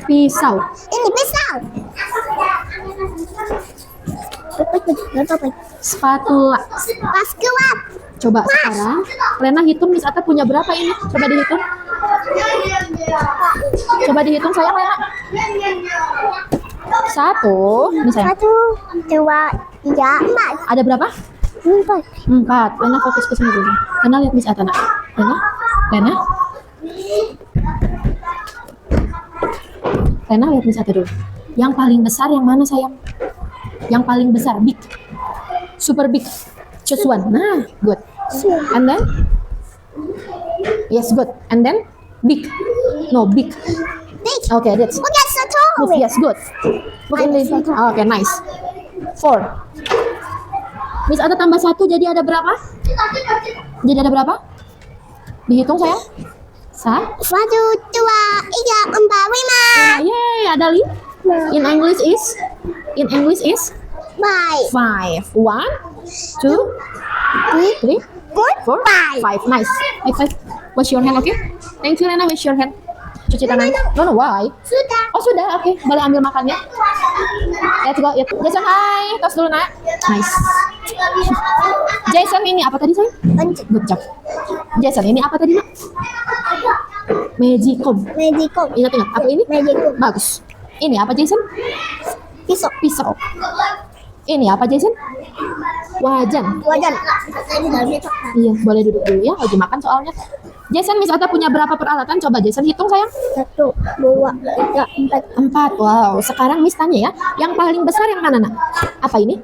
S1: Pisau.
S2: Ini pisau.
S1: Spatula.
S2: Baskuat.
S1: Coba sekarang Lena hitung Miss Ata punya berapa ini? Coba dihitung. Coba dihitung sayang, Lena. 1, ini sayang.
S2: 1, 2, 3, 4.
S1: Ada berapa? 4. Lena fokus ke sini dulu. Lena lihat Miss Ata, Nak. Lena lihat Miss Ata dulu. Yang paling besar yang mana, sayang? Yang paling besar, big. Super big. Choose one. Nah, good. And then? Yes, good. And then? Big. No, big.
S2: Big.
S1: Okay, that's
S2: Look at the top.
S1: move. Yes, good. Look in this. Okay, nice. 4. Miss Ata tambah 1 jadi ada berapa? Jadi ada berapa? Dihitung sayang.
S2: 1, 2, 3, 4, 5.
S1: Yay, ada 5. In English is?
S2: 5.
S1: 5. 1, 2, 3, 4, 5. Nice. Next. Wash your hand, okay? Thank you, Lena. Wash your hand. Cuci tangan. No, why?
S2: Sudah.
S1: Oh, sudah. Oke. Boleh ambil makannya. Let's go. Jason, hai. Tos dulu, Nak. Nice. Jason, ini apa tadi, sayang?
S2: Panci.
S1: Good job. Jason, ini apa tadi, Nak? Magicom. Ingat. Apa ini?
S2: Magicom.
S1: Bagus. Ini apa, Jason? Pisau. Ini apa, Jason? Wajan. Iya, boleh duduk dulu ya. Lagi makan soalnya. Jason, Miss Ata punya berapa peralatan? Coba Jason hitung, sayang.
S2: 1, 2, 3, 4.
S1: 4. Wow. Sekarang Miss tanya ya. Yang paling besar yang mana, Nak? Apa ini?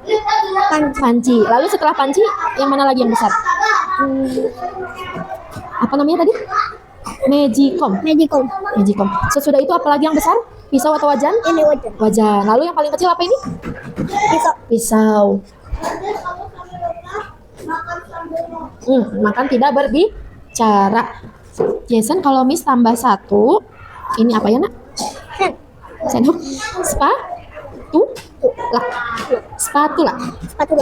S1: Panci. Lalu setelah panci, yang mana lagi yang besar? Apa namanya tadi? Magicom. Sesudah itu apa lagi yang besar? Pisau atau wajan?
S2: Ini wajan.
S1: Wajan. Lalu yang paling kecil apa ini? Pisau. Makan tidak berbicara. Jason, kalau Miss tambah 1, ini apa ya, Nak? Sendok. Spatula.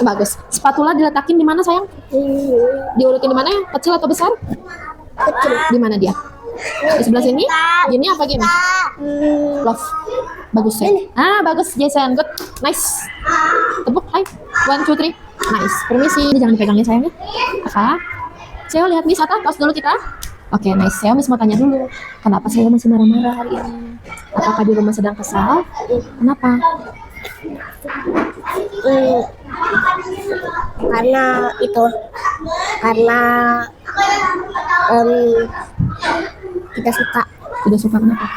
S1: Bagus. Spatula diletakin di mana, sayang? Diurutin di mana ya? Kecil atau besar?
S2: Kecil.
S1: Di mana dia? Di sebelah sini? Gini apa gini? Love. Bagus ya. Bagus Jason. Good. Nice. Tepuk. Hai. 1, 2, 3. Nice. Permisi. Ini jangan dipegangnya sayangnya. Apa? Saya lihat Miss atas tos dulu kita. Oke, nice. Saya Miss mau tanya dulu. Kenapa saya masih marah-marah hari ini? Apakah di rumah sedang kesal? Kenapa?
S2: Karena tidak suka.
S1: Tidak suka kenapa?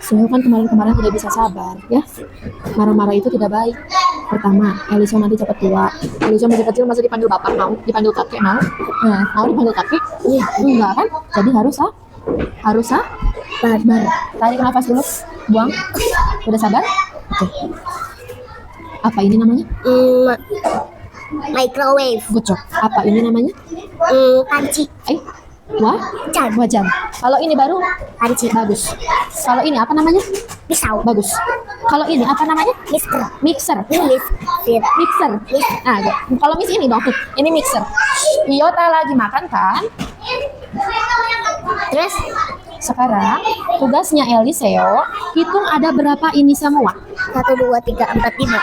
S1: Saya kan kemarin tidak bisa sabar, ya. Marah-marah itu tidak baik. Pertama, Elisa nanti cepat tua. Elisa masih kecil, masih dipanggil bapak, mau dipanggil kakek, mau? Nah, mau dipanggil kakek? Iya, enggak kan? Jadi harus sabar. Tarik nafas dulu, buang. Udah sabar? Oke. Apa ini namanya?
S2: Microwave.
S1: Good job. Apa ini namanya?
S2: Panci.
S1: Wajan. Kalau ini baru
S2: Panci.
S1: bagus. Kalau ini apa namanya?
S2: Pisau.
S1: Bagus. Kalau ini apa namanya?
S2: Mixer.
S1: Mixer. Nah, kalau Miss ini dong. Ini mixer. Iota lagi makan kan?
S2: Terus
S1: Sekarang tugasnya Eliseo hitung ada berapa ini semua.
S2: 1, 2, 3, 4, 5.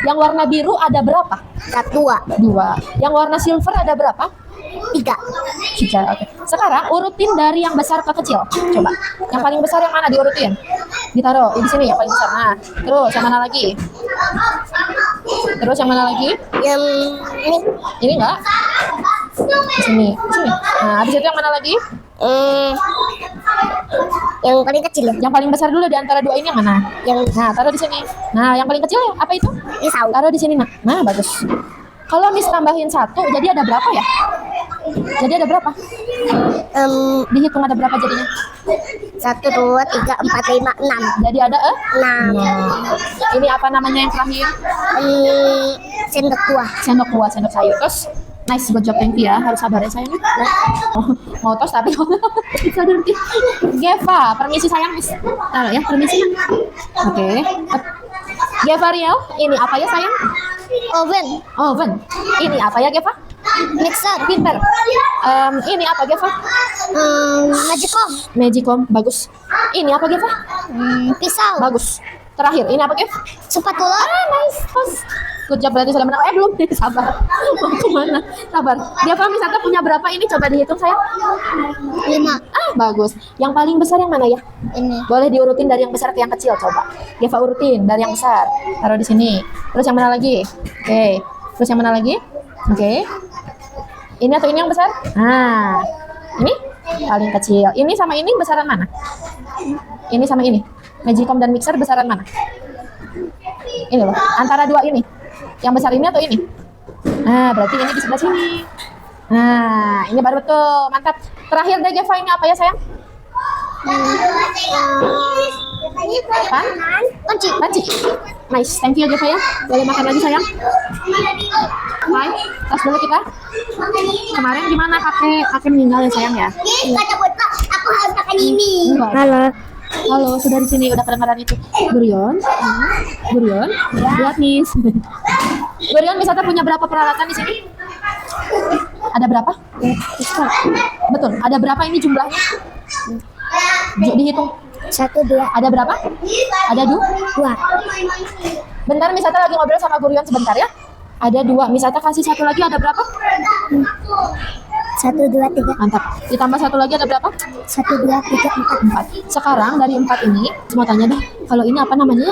S1: Yang warna biru ada berapa?
S2: 1, 2,
S1: 2. Yang warna silver ada berapa?
S2: 3.
S1: 3. Oke. Sekarang urutin dari yang besar ke kecil. Coba. Yang paling besar yang mana diurutin? Ditaruh di sini yang paling besar. Nah, terus yang mana lagi? Terus yang mana lagi?
S2: Yang ini.
S1: Ini enggak? Di sini. Nah, habis itu yang mana lagi?
S2: Yang paling kecil ya.
S1: Yang paling besar dulu di antara dua ini yang mana? Nah, taruh di sini. Nah, yang paling kecil apa itu?
S2: Pisau.
S1: Taruh di sini, Nah, bagus. Kalau Miss tambahin 1, jadi ada berapa ya? Jadi ada berapa? Dihitung ada berapa jadinya?
S2: 1, 2, 3, 4, 5, 6.
S1: Jadi ada
S2: 6.
S1: Ini apa namanya yang terakhir?
S2: Sendok tua.
S1: Sendok buah, sendok sayur. Terus nice, good job, thank you ya. Harus sabar ya sayang. Mau tos tapi bisa dulu. Geva, permisi sayang Miss. Taruh ya, permisi. Oke. Geva Riel, ini apa ya sayang? Oven. Ini apa ya Geva?
S2: Mixer.
S1: Pinter. Ini apa Geva? Magicom, bagus. Ini apa Geva?
S2: Pisau.
S1: Bagus. Terakhir, ini apa Geva?
S2: Spatula.
S1: Nice. Good job, berarti sudah menang. Belum. Sabar. Mau kemana? Sabar. Geva Misata punya berapa ini? Coba dihitung sayang.
S2: 5.
S1: Bagus. Yang paling besar yang mana ya?
S2: Ini.
S1: Boleh diurutin dari yang besar ke yang kecil, coba. Geva urutin dari yang besar. Taruh di sini. Terus yang mana lagi? Oke. Terus yang mana lagi? Oke. Ini atau ini yang besar? Nah, ini paling kecil. Ini sama ini besaran mana? Ini sama ini. Magicom dan mixer besaran mana? Ini loh, antara dua ini. Yang besar ini atau ini? Nah, berarti ini di sebelah sini. Nah, ini baru betul. Mantap. Terakhir deh Geva, ini apa ya sayang? Panci. Nice, thank you Geva ya. Boleh makan lagi sayang. Hai, tos dulu kita. Kemarin gimana kakek meninggal ya sayang ya?
S2: Aku harus makan ini.
S1: Halo, sudah di sini udah kedengaran itu. Gurion, lihat Miss. Gurion, Miss Ata punya berapa peralatan di sini? Ada berapa? Betul. Ada berapa ini jumlahnya? Dihitung.
S2: 1, 2.
S1: Ada berapa? Ada 2. Bentar, Miss Ata lagi ngobrol sama Gurion sebentar ya. Ada 2. Miss Ata kasih 1 lagi, ada berapa?
S2: 1, 2, 3.
S1: Mantap. Ditambah 1 lagi ada berapa?
S2: 1, 2, 3, 4.
S1: Sekarang dari 4 ini, mau tanya deh, kalau ini apa namanya?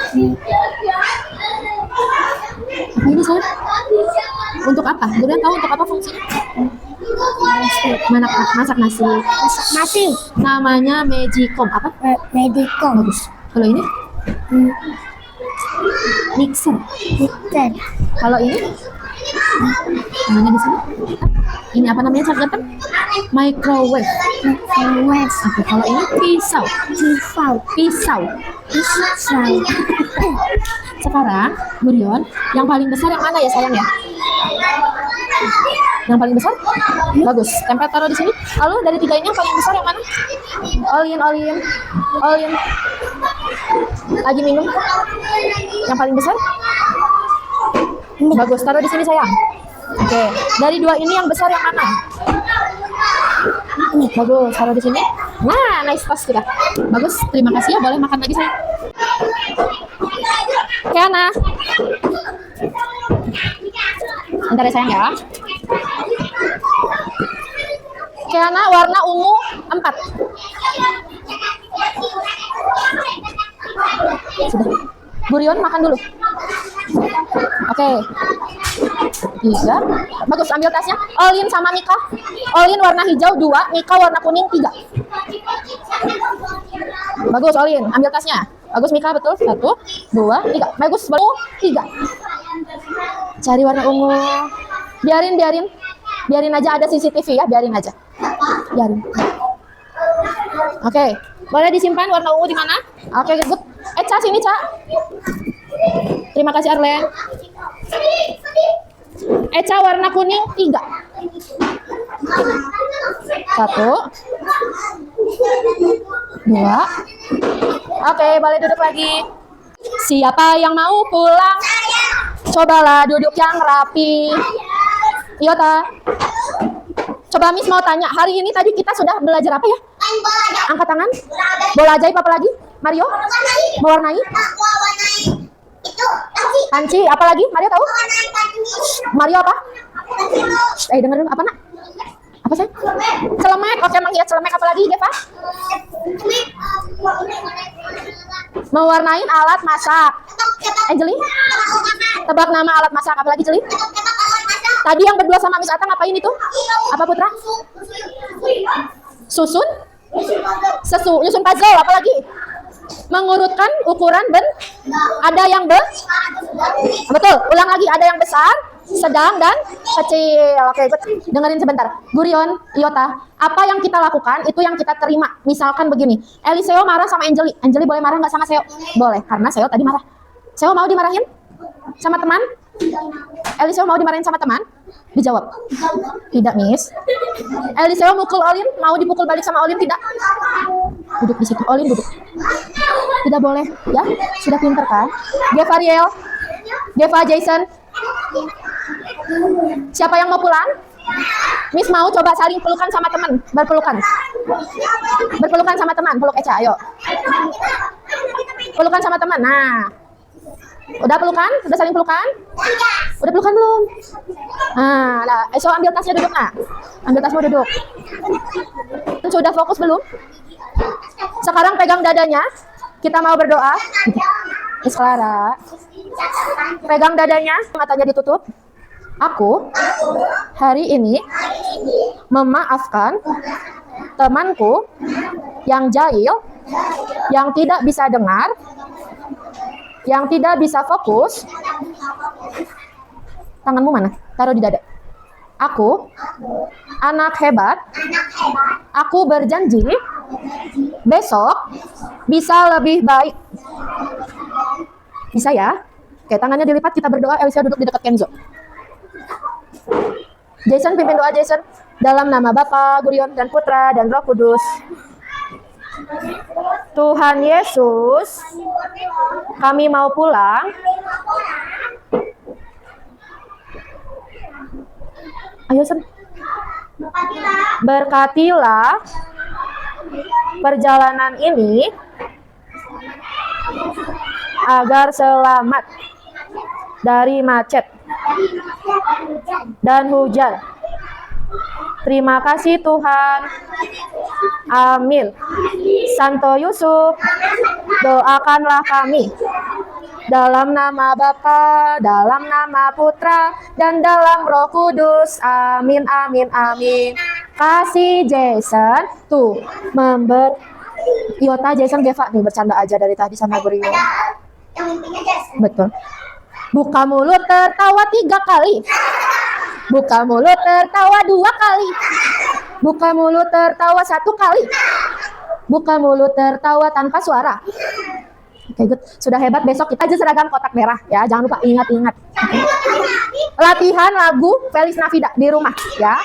S1: Apa ini sayang? Untuk apa? Gurion tahu untuk apa fungsinya? Masak nasi. Namanya Magicom. Apa?
S2: Magicom.
S1: Bagus. Kalau ini? Mixer. Kalau ini? Namanya di sini? Ini apa namanya sarjana? Microwave. Oke, kalau ini pisau. Sekarang, Gurion, yang paling besar yang mana ya sayang ya? Yang paling besar? Bagus. Tempel taruh di sini. Lalu dari 3 ini yang paling besar yang mana? All in. Lagi minum. Yang paling besar? Bagus. Taruh di sini sayang. Oke. Dari 2 ini yang besar yang mana? Bagus. Taruh di sini. Nah, nice toast kita. Bagus. Terima kasih ya. Boleh makan lagi sayang. Kiana. Bentar ya sayang ya. Kiana warna ungu 4. Sudah. Gurion makan dulu. Oke. 3. Bagus, ambil tasnya. Olin sama Mika. Olin warna hijau 2, Mika warna kuning 3. Bagus, Olin. Ambil tasnya. Bagus, Mika, betul. 1, 2, 3. Bagus, baru 3. Cari warna ungu. Biarin aja ada CCTV ya, biarin aja. Biarin. Oke, boleh disimpan warna ungu di mana? Oke, good. Ca, sini, Ca. Terima kasih, Arlen. Ca warna kuning 3. 1, 2. Oke, boleh duduk lagi. Siapa yang mau pulang? Cobalah duduk yang rapi. Iota. Coba Miss mau tanya, hari ini tadi kita sudah belajar apa ya? Angkat tangan. Bola ajaib apa lagi? Mario? Mewarnai? Panci, apa lagi? Mario tahu? Mario apa? Dengerin apa nak? Apa sih? Celemek. Oke, menghias celemek apa lagi, Deva? Mewarnai alat masak. Angeli? Tebak nama alat masak apa lagi, Jeli? Tadi yang berdua sama Miss Ata ngapain itu? Apa Putra? Susun? Nyusun puzzle, apa lagi? Mengurutkan ukuran ada yang betul, ulang lagi, ada yang besar, sedang, dan kecil. Oke, ikut dengerin sebentar. Gurion, Iota, apa yang kita lakukan itu yang kita terima. Misalkan begini, Eliseo marah sama Angeli. Angeli boleh marah nggak sama Seo? Boleh, karena Seo tadi marah. Seo mau dimarahin sama teman? Eliseo mau dimarahin sama teman? Dijawab. Tidak, Miss. Eliseo mukul Olin, mau dipukul balik sama Olin? Tidak. Duduk di situ. Olin duduk. Tidak boleh, ya? Sudah pinter kan? Deva Riel, Deva Jason. Siapa yang mau pulang? Miss mau coba saling pelukan sama teman, berpelukan. Berpelukan sama teman, peluk Eca, ayo. Pelukan sama teman. Nah. Udah pelukan? Udah saling pelukan? Udah pelukan belum? Nah, so ambil tasnya duduk, nak. Ambil tasmu duduk. Sudah fokus belum? Sekarang pegang dadanya. Kita mau berdoa. Miss Clara. Pegang dadanya, matanya ditutup. Aku hari ini memaafkan temanku yang jahil, yang tidak bisa dengar, yang tidak bisa fokus. Tanganmu mana? Taruh di dada. Aku anak hebat. Aku berjanji besok bisa lebih baik. Bisa ya? Oke, tangannya dilipat, kita berdoa. Elisa duduk di dekat Kenzo. Jason, pimpin doa Jason. Dalam nama Bapa, Gurion, dan Putra, dan Roh Kudus. Tuhan Yesus, kami mau pulang. Ayo, Sen. Berkatilah perjalanan ini agar selamat dari macet dan hujan. Terima kasih Tuhan. Amin. Santo Yusuf, doakanlah kami. Dalam nama Bapa, dalam nama Putra, dan dalam Roh Kudus. Amin, amin, amin. Kasih Jason. Tuh, Iota, Jason, Deva nih bercanda aja dari tadi sama Gurion. Betul. Buka mulut tertawa 3 kali. Buka mulut tertawa 2 kali. Buka mulut tertawa 1 kali. Buka mulut tertawa tanpa suara. Oke, good. Sudah hebat. Besok kita aja seragam kotak merah ya. Jangan lupa, ingat-ingat. latihan lagu Feliz Navidad di rumah ya.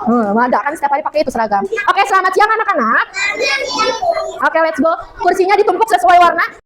S1: Ada kan setiap hari pakai itu seragam. Oke, selamat siang anak-anak. Oke, let's go. Kursinya ditumpuk sesuai warna.